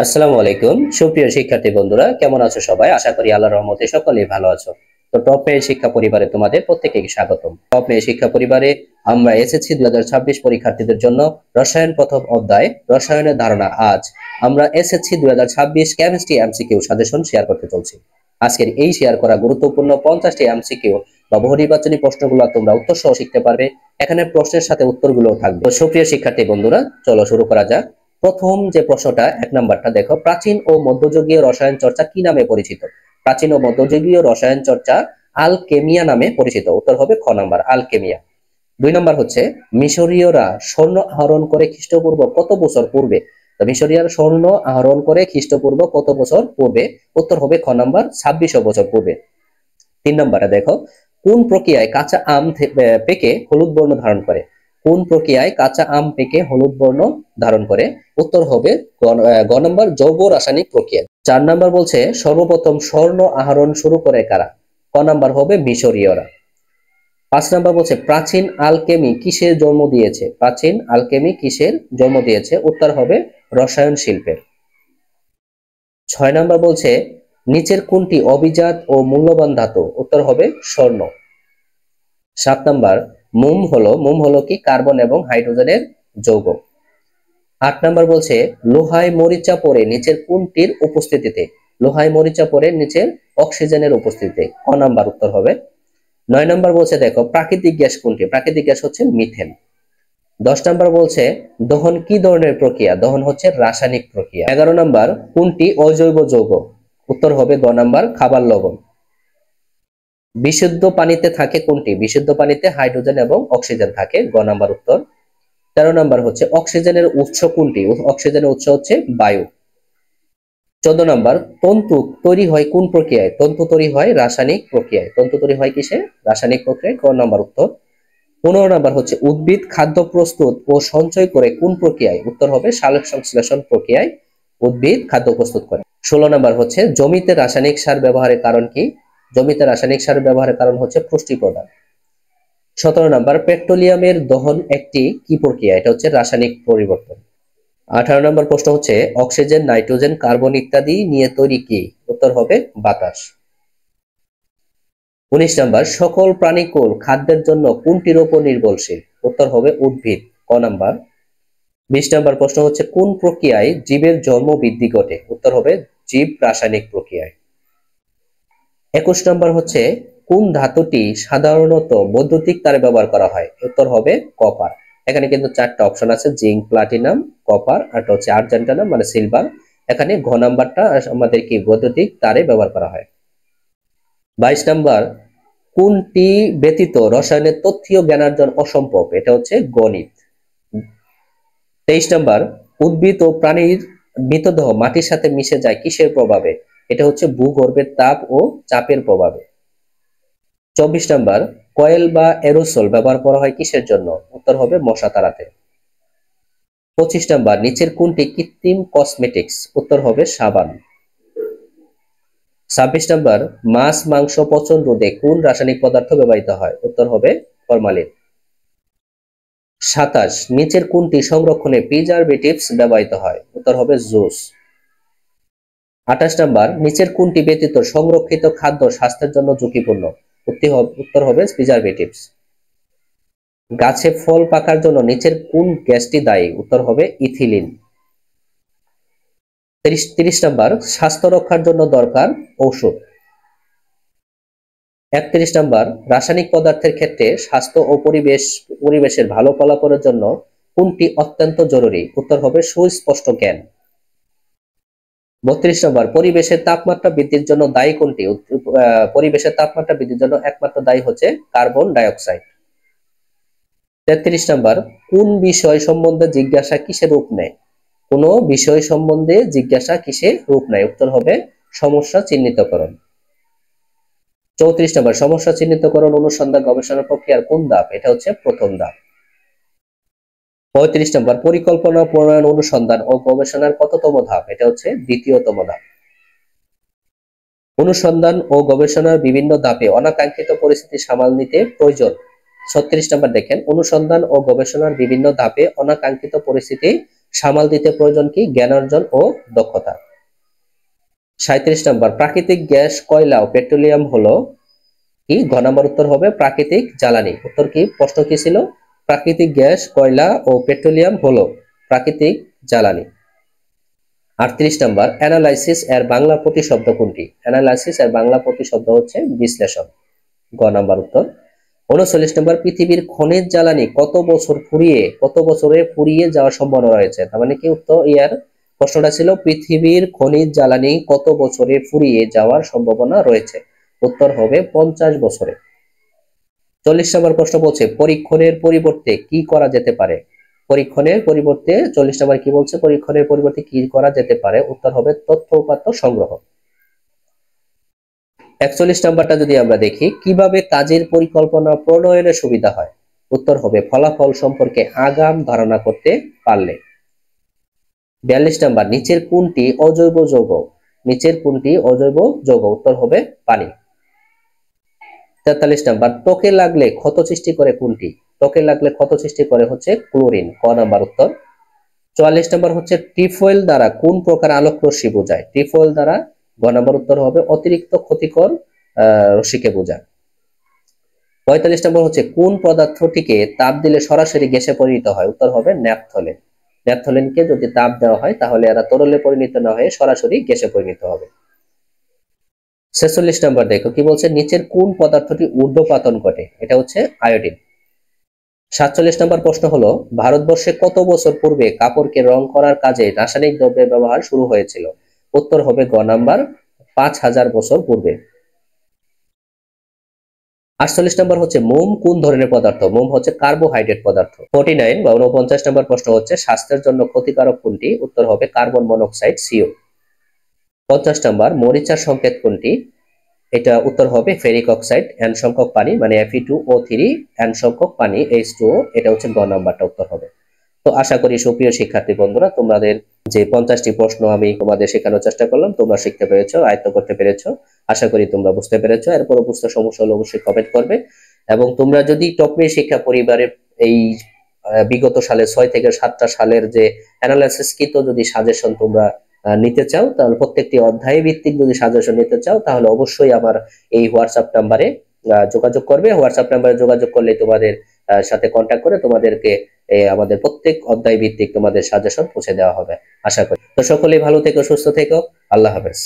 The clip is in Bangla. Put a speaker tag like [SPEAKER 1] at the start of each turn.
[SPEAKER 1] আসসালামু আলাইকুম সুপ্রিয় শিক্ষার্থী বন্ধুরা, কেমন আছো সবাই? আশা করি আল্লাহর রহমতে সকলেই ভালো আছো। তো টপ এ শিক্ষা পরিবারে তোমাদের প্রত্যেককে স্বাগতম। টপ এ শিক্ষা পরিবারে আমরা এসএসসি 2026 পরীক্ষার্থীদের জন্য রসায়ন প্রথম অধ্যায় রসায়নের ধারণা আজ আমরা SSC 2026 chemistry MCQ suggestion share করতে চলছি। আজকের এই শেয়ার করা গুরুত্বপূর্ণ 50টি এমসিকিউ বা বহু নির্বাচনী প্রশ্নগুলো তোমরা উত্তর সহ শিখতে পারবে। এখানে প্রশ্নের সাথে উত্তরগুলো থাকবে। তো সুপ্রিয় শিক্ষার্থী বন্ধুরা, চলো শুরু করা যাক। প্রথম যে প্রশ্নটা, 1 নম্বরটা দেখো, প্রাচীন ও মধ্যযুগীয় রসায়ন চর্চা কি নামে পরিচিত? প্রাচীন ও মধ্যযুগীয় রসায়ন চর্চা আলকেমিয়া নামে পরিচিত। উত্তর হবে খ নাম্বার, আলকেমিয়া। 2 নম্বর হচ্ছে, মিশরীয়রা স্বর্ণ আহরণ করে খ্রিস্টপূর্ব কত বছর পূর্বে? তো মিশরীয়রা স্বর্ণ আহরণ করে খ্রিস্টপূর্ব কত বছর পূর্বে? উত্তর হবে খ নাম্বার, 2600 বছর পূর্বে। 3 নম্বরে দেখো, কোন প্রক্রিয়ায় কাঁচা আম পেকে হলুদ বর্ণ ধারণ করে? কোন প্রক্রিয়ায় কাঁচা আম পেকে হলুদ বর্ণ ধারণ করে? উত্তর হবে গ নম্বর, জৈব রাসায়নিক প্রক্রিয়া। 4 নম্বর বলছে, সর্বপ্রথম স্বর্ণ আহরণ শুরু করে কারা? ক নাম্বার হবে মিশরীয়রা। 5 নম্বর বলছে, প্রাচীন আলকেমি কিসের জন্ম দিয়েছে? প্রাচীন আলকেমি কিসের জন্ম দিয়েছে? উত্তর হবে রসায়ন শিল্পের। 6 নম্বর বলছে, নিচের কোনটি অভিজাত ও মূল্যবান ধাতু? উত্তর হবে স্বর্ণ। 7 নম্বর, মোম হলো কি? কার্বন এবং হাইড্রোজেনের যৌগ। 8 নম্বর বলছে, লোহায় মরিচা পড়ে নিচের কোনটির উপস্থিতিতে? লোহায় মরিচা পড়ে নিচের অক্সিজেনের উপস্থিতিতে। ক নাম্বার উত্তর হবে। 9 নম্বর বলছে, দেখো, প্রাকৃতিক গ্যাস কোনটি? প্রাকৃতিক গ্যাস হচ্ছে মিথেন। 10 নম্বর বলছে, দহন কি ধরনের প্রক্রিয়া? দহন হচ্ছে রাসায়নিক প্রক্রিয়া। 11 নম্বর, কোনটি অজৈব যৌগ? উত্তর হবে গ নাম্বার, খাবার লবণ। বিশুদ্ধ পানিতে থাকে কোনটি? বিশুদ্ধ পানিতে হাইড্রোজেন এবং অক্সিজেন থাকে। গ নাম্বার উত্তর। 13 নম্বর হচ্ছে, অক্সিজেনের উৎস কোনটি? অক্সিজেনের উৎস হচ্ছে বায়ু। 14 নম্বর, তন্তু তৈরি হয় কোন প্রক্রিয়ায়? তন্তু তৈরি হয় রাসায়নিক প্রক্রিয়ায়। তন্তু তৈরি হয় কিসে? রাসায়নিক প্রক্রিয়ায়। ক নাম্বার উত্তর। 15 নম্বর হচ্ছে, উদ্ভিদ খাদ্য প্রস্তুত ও সঞ্চয় করে কোন প্রক্রিয়ায়? উত্তর হবে সালোক সংশ্লেষণ প্রক্রিয়ায় উদ্ভিদ খাদ্য প্রস্তুত করে। 16 নম্বর হচ্ছে, জমিতে রাসায়নিক সার ব্যবহারের কারণ কি? জমিতে রাসায়নিক সার ব্যবহারের কারণ হচ্ছে পুষ্টি প্রদান। 17 নম্বর, পেট্রোলিয়ামের দহন একটি কি প্রক্রিয়া? এটা হচ্ছে রাসায়নিক পরিবর্তন। 18 নম্বর প্রশ্ন হচ্ছে, অক্সিজেন, নাইট্রোজেন, কার্বন ইত্যাদি নিয়ে তৈরি কি? উত্তর হবে বাতাস। 19 নম্বর, সকল প্রাণীকুল খাদ্যের জন্য কোনটির উপর নির্ভরশীল? উত্তর হবে উদ্ভিদ। ক নাম্বার। 20 নম্বর প্রশ্ন হচ্ছে, কোন প্রক্রিয়ায় জীবের জন্ম বৃদ্ধি ঘটে? উত্তর হবে জীব রাসায়নিক প্রক্রিয়ায়। 21 নম্বর হচ্ছে, কোন ধাতুটি সাধারণত বৈদ্যুতিক তারে ব্যবহার করা হয়? উত্তর হবে কপার। এখানে কিন্তু 4টা অপশন আছে, জিঙ্ক, প্লাটিনাম, কপার, আর হচ্ছে আর্জেন্টানাম মানে সিলভার। এখানে ঘ নাম্বারটা আমাদের কি বৈদ্যুতিক তারে ব্যবহার করা হয়। 22 নম্বর, কোনটি ব্যতীত রসায়নের তথ্যীয় জ্ঞানার্জন অসম্ভব? এটা হচ্ছে গণিত। 23 নম্বর, উদ্ভিদ ও প্রাণীর মৃতদেহ মাটির সাথে মিশে যায় কিসের প্রভাবে? এটা হচ্ছে ভূগর্ভের তাপ ও চাপের প্রভাবে। 24 নম্বর, কয়েল বা এরোসল ব্যবহার করা হয় কিসের জন্য? উত্তর হবে মশা তাড়াতে। 25 নম্বর, নিচের কোনটি কৃত্রিম কসমেটিক্স? উত্তর হবে সাবান। 26 নম্বর, মাছ মাংস পচন রোধে কোন রাসায়নিক পদার্থ ব্যবহৃত হয়? উত্তর হবে ফরমালিন। 27, নিচের কোনটি সংরক্ষণে প্রিজারভেটিভস ব্যবহৃত হয়? উত্তর হবে জুস। 28 নম্বর, নিচের কোনটি ব্যতীত সংরক্ষিত খাদ্য স্বাস্থ্যের জন্য ঝুঁকিপূর্ণ? উত্তর হবে প্রিজারভেটিভস। গাছে ফল পাকার জন্য নিচের কোন গ্যাসটি দায়ী? উত্তর হবে ইথিলিন। 30 নম্বর, স্বাস্থ্য রক্ষার জন্য দরকার ঔষধ। 31 নম্বর, রাসায়নিক পদার্থের ক্ষেত্রে স্বাস্থ্য ও পরিবেশের ভালো ফলাফলের জন্য কোনটি অত্যন্ত জরুরি? উত্তর হবে সুস্পষ্ট জ্ঞান। 32 নম্বর, পরিবেশের তাপমাত্রা বৃদ্ধির জন্য দায়ী কোনটি? পরিবেশের তাপমাত্রা বৃদ্ধির জন্য একমাত্র দায়ী হচ্ছে কার্বন ডাই অক্সাইড। 33 নম্বর, কোন বিষয় সম্বন্ধে জিজ্ঞাসা কিসের রূপ নেয়? কোন বিষয় সম্বন্ধে জিজ্ঞাসা কিসের রূপ নেয়? উত্তর হবে সমস্যা চিহ্নিতকরণ। 34 নম্বর, সমস্যা চিহ্নিতকরণ অনুসন্ধান গবেষণা প্রক্রিয়ার কোন ধাপ? এটা হচ্ছে প্রথম ধাপ। 35 নম্বর, পরিকল্পনা প্রণয়ন অনুসন্ধান ও গবেষণার কততম ধাপ? এটা হচ্ছে দ্বিতীয়তম ধাপ। অনুসন্ধান ও গবেষণার বিভিন্ন ধাপে অনাকাঙ্ক্ষিত পরিস্থিতি সামাল নিতে প্রয়োজন। 36 নম্বর দেখেন, অনুসন্ধান ও গবেষণার বিভিন্ন ধাপে অনাকাঙ্ক্ষিত পরিস্থিতি সামাল দিতে প্রয়োজন কি? জ্ঞানার্জন ও দক্ষতা। 37 নম্বর, প্রাকৃতিক গ্যাস, কয়লা ও পেট্রোলিয়াম হলো কি? ঘ নাম্বার উত্তর হবে প্রাকৃতিক জ্বালানি। উত্তর কি? প্রশ্ন কি ছিল? প্রাকৃতিক গ্যাস, কয়লা ও পেট্রোলিয়াম হলো প্রাকৃতিক জ্বালানি। 38 নম্বর, অ্যানালাইসিস এর বাংলা প্রতিশব্দ কোনটি? অ্যানালাইসিস এর বাংলা প্রতিশব্দ হচ্ছে বিশ্লেষণ। গ নাম্বার উত্তর। 39 নম্বর, পৃথিবীর খনিজ জ্বালানি কত বছরে ফুরিয়ে যাওয়ার সম্ভাবনা রয়েছে? তার মানে কি উত্তর ইয়ার প্রশ্নটা ছিল পৃথিবীর খনিজ জ্বালানি কত বছরে ফুরিয়ে যাওয়ার সম্ভাবনা রয়েছে? উত্তর হবে 50 বছরে। 40 নম্বর প্রশ্ন বলছে পরীক্ষণের পরিবর্তে কি করা যেতে পারে? পরীক্ষণের পরিবর্তে 40 নম্বর কি বলছে? পরীক্ষণের পরিবর্তে কি করা যেতে পারে? উত্তর হবে তথ্য উপাত্ত সংগ্রহ। 41 নাম্বারটা যদি আমরা দেখি, কিভাবে কাজের পরিকল্পনা প্রণয়নের সুবিধা হয়? উত্তর হবে ফলাফল সম্পর্কে আগাম ধারণা করতে পারলে। 42 নাম্বার, নিচের কোনটি অজৈব যৌগ? নিচের কোনটি অজৈব যৌগ? উত্তর হবে পানি। 43 নাম্বার, ত্বকে লাগলে ক্ষত সৃষ্টি করে কোনটি? ত্বকে লাগলে ক্ষত সৃষ্টি করে হচ্ছে ক্লোরিন। ক নাম্বার উত্তর। 44 নাম্বার হচ্ছে ট্রিফয়েল দ্বারা কোন প্রকার আলোক রশ্মি বোঝায়? ট্রিফয়েল দ্বারা গ নাম্বার উত্তর হবে অতিরিক্ত ক্ষতিকর রশ্মিকে বোঝায়। 45 নম্বর হচ্ছে কোন পদার্থটিকে তাপ দিলে সরাসরি গ্যাসে পরিণত হয়? উত্তর হবে ন্যাপথলিন। ন্যাপথলিনকে যদি তাপ দেওয়া হয় তাহলে এরা তরলে পরিণত না হয়ে সরাসরি গ্যাসে পরিণত হবে। 46 নম্বর দেখো কি বলছে, নিচের কোন পদার্থটি ঊর্ধ্বপাতন ঘটে? এটা হচ্ছে আয়োডিন। 47 নম্বর প্রশ্ন হলো, ভারতবর্ষে কত বছর পূর্বে কাপড়কে রং করার কাজে রাসায়নিক দ্রব্যের ব্যবহার শুরু হয়েছিল? উত্তর হবে গ নাম্বার 5000 বছর পূর্বে। 48 নম্বর হচ্ছে মোম কোন ধরনের পদার্থ? মোম হচ্ছে কার্বোহাইড্রেট পদার্থ। 49 বা 49 নম্বর প্রশ্ন হচ্ছে স্বাস্থ্যের জন্য ক্ষতিকারক কোনটি? উত্তর হবে কার্বন মনোক্সাইড CO। 50 নম্বর, মরিচার সংকেত কোনটি? এটা উত্তর হবে ফেরিক অক্সাইড, N সংখ্যক পানি মানে Fe2O3, N সংখ্যক পানি H2O, এটা হচ্ছে গ নাম্বারটা উত্তর হবে। তো আশা করি সুপ্রিয় শিক্ষার্থী বন্ধুরা, তোমাদের যে 50টি প্রশ্ন আমি তোমাদের শেখানোর চেষ্টা করলাম তোমরা শিখতে পেরেছো, আয়ত্ত করতে পেরেছো। আশা করি তোমরা বুঝতে পেরেছো। এরপর বুঝতে সমস্যা হলে অবশ্যই কমেন্ট করবে। এবং তোমরা যদি টপমেট শিক্ষা পরিবারের এই বিগত সালে 6 থেকে 7টা সালের যে অ্যানালাইসিস কৃত যদি সাজেশন তোমরা নিতে চাও, তাহলে প্রত্যেকটি অধ্যায় ভিত্তিক যদি সাজেশন নিতে চাও তাহলে অবশ্যই আমার এই হোয়াটসঅ্যাপ নাম্বারে যোগাযোগ করবে। হোয়াটসঅ্যাপ নাম্বারে যোগাযোগ করলে তোমাদের সাথে কন্ট্যাক্ট করে তোমাদেরকে আমাদের প্রত্যেক অধ্যায় ভিত্তিক তোমাদের সাজেশন পৌঁছে দেওয়া হবে আশা করি। তো সকলেই ভালো থেকো, সুস্থ থেকো। আল্লাহ হাফেজ।